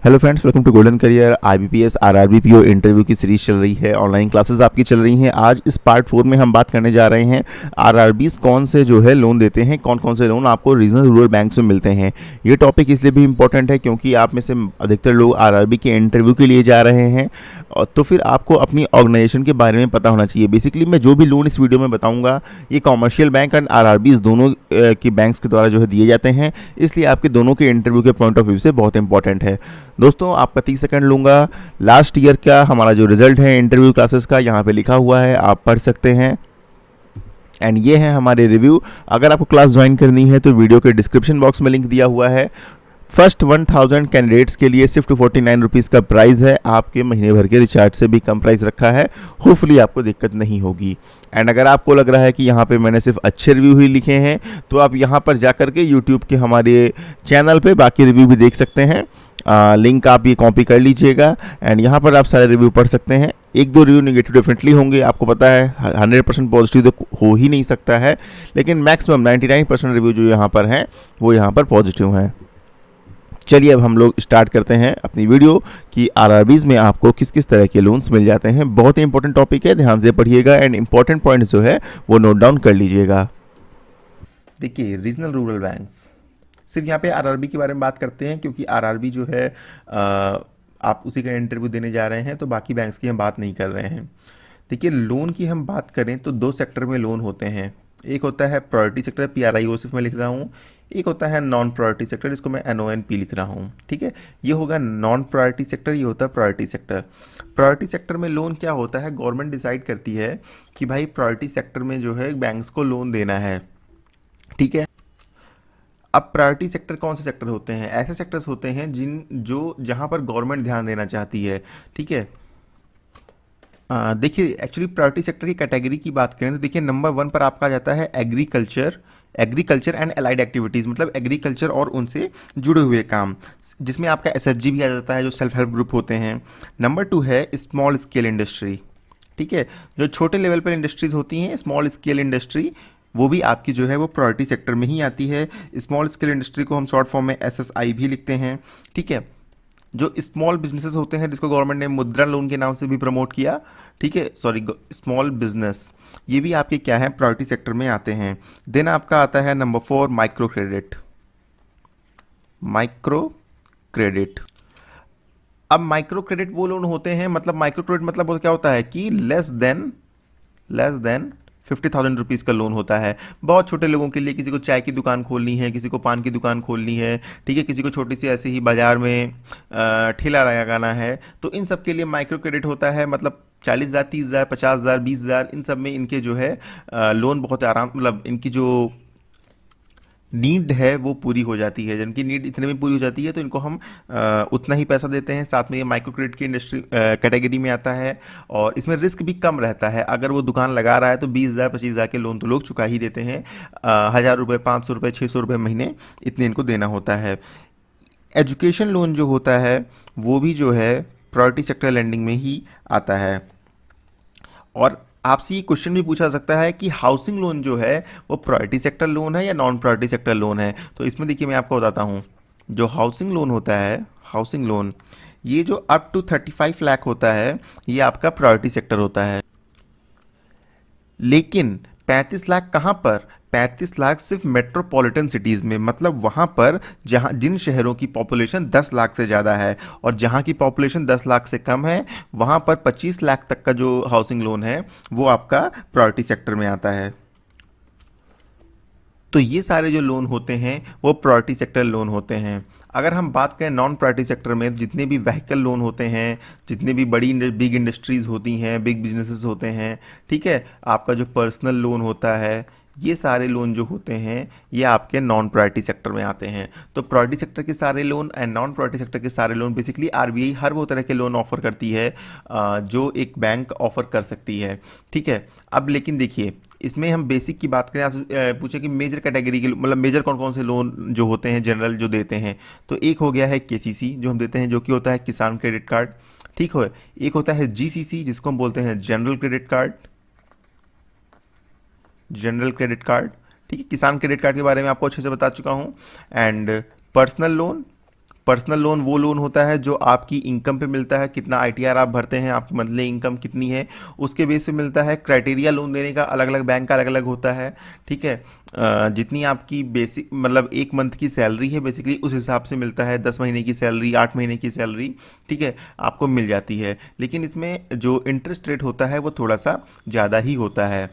Hello friends, welcome to golden career. IBPS RRB PO interview की series चल रही है। ऑनलाइन क्लासेस आपकी चल रही हैं। आज इस पार्ट 4 में हम बात करने जा रहे हैं आरआरबीज कौन से जो है लोन देते हैं, कौन कौन से लोन आपको रीजनल रूरल बैंक में मिलते हैं। ये टॉपिक इसलिए भी इंपॉर्टेंट है क्योंकि आप में से अधिकतर लोग आरआरबी के इंटरव्यू के लिए जा रहे हैं, और तो फिर आपको अपनी ऑर्गेनाइजेशन के बारे में पता होना चाहिए। बेसिकली मैं जो भी लोन इस वीडियो में बताऊंगा ये कॉमर्शियल बैंक एंड आरआरबीज दोनों की बैंक्स के द्वारा जो है दिए जाते हैं, इसलिए आपके दोनों के इंटरव्यू के पॉइंट ऑफ व्यू से बहुत इंपॉर्टेंट है। दोस्तों, आपका 30 सेकंड लूँगा। लास्ट ईयर का हमारा जो रिजल्ट है इंटरव्यू क्लासेस का यहाँ पे लिखा हुआ है, आप पढ़ सकते हैं। एंड ये है हमारे रिव्यू। अगर आपको क्लास ज्वाइन करनी है तो वीडियो के डिस्क्रिप्शन बॉक्स में लिंक दिया हुआ है। फर्स्ट 1000 कैंडिडेट्स के लिए सिर्फ 49 रुपीज़ का प्राइस है। आपके महीने भर के रिचार्ज से भी कम प्राइस रखा है। होपफुली आपको दिक्कत नहीं होगी। एंड अगर आपको लग रहा है कि यहाँ पे मैंने सिर्फ अच्छे रिव्यू ही लिखे हैं तो आप यहाँ पर जा कर के यूट्यूब के हमारे चैनल पे बाकी रिव्यू भी देख सकते हैं। लिंक आप ये कॉपी कर लीजिएगा एंड यहाँ पर आप सारे रिव्यू पढ़ सकते हैं। एक दो रिव्यू नेगेटिव डेफिनेटली होंगे, आपको पता है 100% पॉजिटिव तो हो ही नहीं सकता है, लेकिन मैक्सिमम 99% रिव्यू जो यहाँ पर हैं वो यहाँ पर पॉजिटिव हैं। चलिए अब हम लोग स्टार्ट करते हैं अपनी वीडियो कि आरआरबीज में आपको किस किस तरह के लोन्स मिल जाते हैं। बहुत ही इंपॉर्टेंट टॉपिक है, ध्यान से पढ़िएगा एंड इंपॉर्टेंट पॉइंट्स जो है वो नोट डाउन कर लीजिएगा। देखिए, रीजनल रूरल बैंक्स, सिर्फ यहाँ पे आरआरबी के बारे में बात करते हैं क्योंकि आरआरबी जो है आप उसी का इंटरव्यू देने जा रहे हैं, तो बाकी बैंक्स की हम बात नहीं कर रहे हैं। देखिए, लोन की हम बात करें तो दो सेक्टर में लोन होते हैं। एक होता है प्रायोरिटी सेक्टर, PRIO सिर्फ मैं लिख रहा हूँ। एक होता है नॉन प्रायोरिटी सेक्टर, इसको मैं NONP लिख रहा हूँ। ठीक है, ये होगा नॉन प्रायोरिटी सेक्टर, ये होता है प्रायोरिटी सेक्टर। प्रायोरिटी सेक्टर में लोन क्या होता है, गवर्नमेंट डिसाइड करती है कि भाई प्रायोरिटी सेक्टर में जो है बैंक्स को लोन देना है। ठीक है, अब प्रायोरिटी सेक्टर कौन से सेक्टर होते हैं? ऐसे सेक्टर्स होते हैं जहां पर गवर्नमेंट ध्यान देना चाहती है। ठीक है, देखिए एक्चुअली प्रायोरिटी सेक्टर की कैटेगरी की बात करें तो देखिए नंबर 1 पर आपका आ जाता है एग्रीकल्चर एंड एलाइड एक्टिविटीज़, मतलब एग्रीकल्चर और उनसे जुड़े हुए काम, जिसमें आपका SHG भी आ जाता है, जो सेल्फ हेल्प ग्रुप होते हैं। नंबर 2 है स्मॉल स्केल इंडस्ट्री। ठीक है, जो छोटे लेवल पर इंडस्ट्रीज होती हैं, स्मॉल स्केल इंडस्ट्री, वो भी आपकी जो है वो प्रायोरिटी सेक्टर में ही आती है। स्मॉल स्केल इंडस्ट्री को हम शॉर्ट फॉर्म में SSI भी लिखते हैं। ठीक है, जो स्मॉल बिजनेसेस होते हैं जिसको गवर्नमेंट ने मुद्रा लोन के नाम से भी प्रमोट किया, ठीक है, सॉरी, स्मॉल बिजनेस, ये भी आपके क्या है, प्रायोरिटी सेक्टर में आते हैं। देन आपका आता है number 4 micro credit. Micro credit, अब माइक्रो क्रेडिट वो लोन होते हैं, मतलब माइक्रो क्रेडिट मतलब वो क्या होता है कि लेस देन 50,000 रुपीज़ का लोन होता है। बहुत छोटे लोगों के लिए, किसी को चाय की दुकान खोलनी है, किसी को पान की दुकान खोलनी है, ठीक है, किसी को छोटी सी ऐसे ही बाजार में ठेला लगाना है, तो इन सब के लिए माइक्रो क्रेडिट होता है। मतलब 40,000, 30,000, 50,000, 20,000, इन सब में इनके जो है लोन बहुत आराम, मतलब इनकी जो नीड है वो पूरी हो जाती है। जिनकी नीड इतने में पूरी हो जाती है तो इनको हम उतना ही पैसा देते हैं। साथ में ये माइक्रो क्रेडिट की इंडस्ट्री कैटेगरी में आता है और इसमें रिस्क भी कम रहता है। अगर वो दुकान लगा रहा है तो 20,000, 25,000 के लोन तो लोग चुका ही देते हैं। 1,000 रुपये, 500 रुपये, 600 रुपये महीने, इतने इनको देना होता है। एजुकेशन लोन जो होता है वो भी जो है प्रायोरिटी सेक्टर लेंडिंग में ही आता है। और आपसे ये क्वेश्चन भी पूछा जा सकता है कि हाउसिंग लोन जो है वो प्रायोरिटी सेक्टर लोन है या नॉन प्रायोरिटी सेक्टर लोन है। तो इसमें देखिए मैं आपको बताता हूँ, जो हाउसिंग लोन होता है, हाउसिंग लोन, ये जो अप टू 35 लाख होता है ये आपका प्रायोरिटी सेक्टर होता है। लेकिन 35 लाख कहाँ पर? 35 लाख सिर्फ मेट्रोपॉलिटन सिटीज़ में, मतलब वहाँ पर जहाँ जिन शहरों की पॉपुलेशन 10 लाख से ज़्यादा है और जहाँ की पॉपुलेशन 10 लाख से कम है वहाँ पर 25 लाख तक का जो हाउसिंग लोन है वो आपका प्रायोरिटी सेक्टर में आता है। तो ये सारे जो लोन होते हैं वो प्रायोरिटी सेक्टर लोन होते हैं। अगर हम बात करें नॉन प्रायोरिटी सेक्टर में, जितने भी व्हीकल लोन होते हैं, जितने भी बिग इंडस्ट्रीज़ होती हैं, बिग बिजनेसेस होते हैं, ठीक है, आपका जो पर्सनल लोन होता है, ये सारे लोन जो होते हैं ये आपके नॉन प्रायोरिटी सेक्टर में आते हैं। तो प्रायोरिटी सेक्टर के सारे loan and non priority sector के सारे लोन, बेसिकली आरबीआई हर वो तरह के लोन ऑफर करती है जो एक बैंक ऑफर कर सकती है। ठीक है, अब लेकिन देखिए इसमें हम बेसिक की बात करें, आपसे पूछे कि मेजर कैटेगरी के, मतलब मेजर कौन कौन से लोन जो होते हैं जनरल जो देते हैं, तो एक हो गया है KCC जो हम देते हैं, जो कि होता है किसान क्रेडिट कार्ड। ठीक है, एक होता है GCC जिसको हम बोलते हैं general credit card, general credit card. ठीक है, किसान क्रेडिट कार्ड के बारे में आपको अच्छे से बता चुका हूँ। And personal loan, personal loan वो लोन होता है जो आपकी इनकम पे मिलता है, कितना आईटीआर आप भरते हैं, आपकी मंथली इनकम कितनी है उसके बेस पे मिलता है। क्राइटेरिया लोन देने का अलग अलग बैंक का अलग अलग होता है, ठीक है। जितनी आपकी बेसिक मतलब एक मंथ की सैलरी है बेसिकली उस हिसाब से मिलता है, 10 महीने की सैलरी, 8 महीने की सैलरी, ठीक है, आपको मिल जाती है। लेकिन इसमें जो इंटरेस्ट रेट होता है वो थोड़ा सा ज़्यादा ही होता है।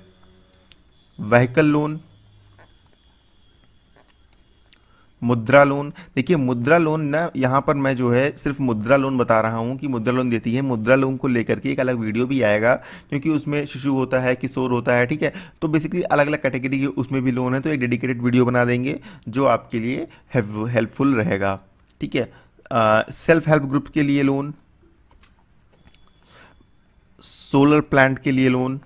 व्हीकल लोन, मुद्रा लोन। देखिए मुद्रा लोन ना, यहाँ पर मैं जो है सिर्फ मुद्रा लोन बता रहा हूँ कि मुद्रा लोन देती है। मुद्रा लोन को लेकर के एक अलग वीडियो भी आएगा, क्योंकि उसमें शिशु होता है, किशोर होता है, ठीक है। तो बेसिकली अलग अलग कैटेगरी के उसमें भी लोन है, तो एक डेडिकेटेड वीडियो बना देंगे जो आपके लिए हेल्पफुल रहेगा, ठीक है। सेल्फ हेल्प ग्रुप के लिए लोन, सोलर प्लांट के लिए लोन,